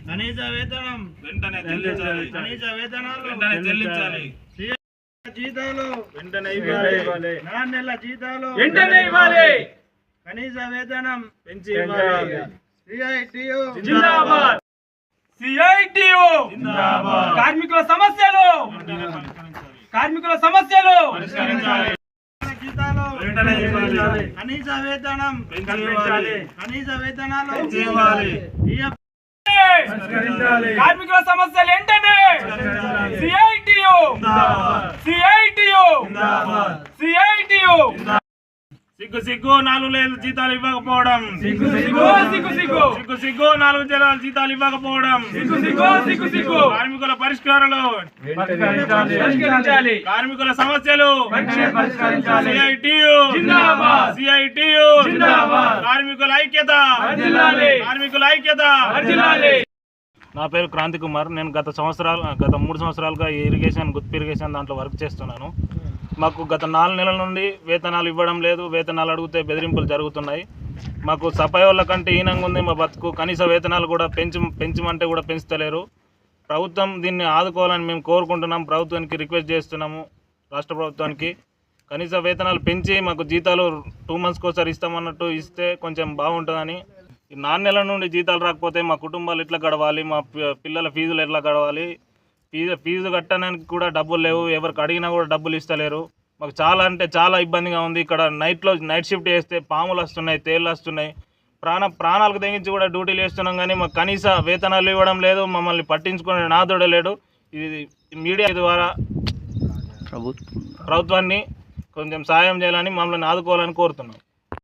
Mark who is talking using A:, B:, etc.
A: కనీస వేతనం
B: వెంటనే చెల్లించాలి.
A: కనీస వేతనాలు
B: వెంటనే చెల్లించాలి.
A: జీతాలు
B: వెంటనే ఇవ్వాలి.
A: 4 నెలల జీతాలు
B: వెంటనే ఇవ్వాలి.
A: కనీస వేతనం
B: పెంచి ఇవ్వాలి.
A: సిఐటియు
B: జిందాబాద్. సిఐటియు జిందాబాద్. కార్మికుల సమస్యలు పరిష్కరించాలి.
A: జీతాలు
B: వెంటనే ఇవ్వాలి.
A: కనీస వేతనం
B: పెంచి ఇవ్వాలి.
A: కనీస వేతనాలు
B: పెంచి ఇవ్వాలి. కార్మికుల సమస్యలు వెంటనే సిగ్గు సిగ్గు 4 నెలల జీతాలు ఇవ్వకపోవడం, సిగ్గు 4 నెలల జీతాలు ఇవ్వకపోవడం, కార్మికుల పరిష్కారాలు, కార్మికుల సమస్యలు, సిఐటియు కార్మికుల ఐక్యత.
C: నా పేరు క్రాంతి కుమార్. నేను గత 3 సంవత్సరాలుగా గుత్తి ఇరిగేషన్ దాంట్లో వర్క్ చేస్తున్నాను. మాకు గత 4 నెలల నుండి వేతనాలు ఇవ్వడం లేదు. వేతనాలు అడిగితే బెదిరింపులు జరుగుతున్నాయి. మాకు సఫాయి వాళ్ళ కంటే హీనంగా ఉంది మా బతుకు. కనీస వేతనాలు కూడా పెంచమంటే కూడా పెంచుతలేరు. ప్రభుత్వం దీన్ని ఆదుకోవాలని మేము కోరుకుంటున్నాం. ప్రభుత్వానికి రిక్వెస్ట్ చేస్తున్నాము, రాష్ట్ర ప్రభుత్వానికి కనీస వేతనాలు పెంచి మాకు జీతాలు 2 మంత్స్కి ఒకసారి ఇస్తామన్నట్టు ఇస్తే కొంచెం బాగుంటుందని. ఈ 4 నెలల నుండి జీతాలు రాకపోతే మా కుటుంబాలు ఎట్లా గడవాలి, మా పిల్లల ఫీజులు ఎట్లా గడవాలి, ఫీజు కట్టడానికి కూడా డబ్బులు లేవు. ఎవరికి అడిగినా కూడా డబ్బులు ఇస్తలేరు. మాకు చాలా అంటే చాలా ఇబ్బందిగా ఉంది. ఇక్కడ నైట్ షిఫ్ట్ చేస్తే పాములు వస్తున్నాయి, తేళ్ళు వస్తున్నాయి. ప్రాణాలకు తెగించి కూడా డ్యూటీలు చేస్తున్నాం, కానీ మాకు కనీస వేతనాలు ఇవ్వడం లేదు. మమ్మల్ని పట్టించుకునే నాదుడే లేడు. ఇది మీడియా ద్వారా ప్రభుత్వాన్ని కొంచెం సాయం చేయాలని, మమ్మల్ని ఆదుకోవాలని కోరుతున్నాం.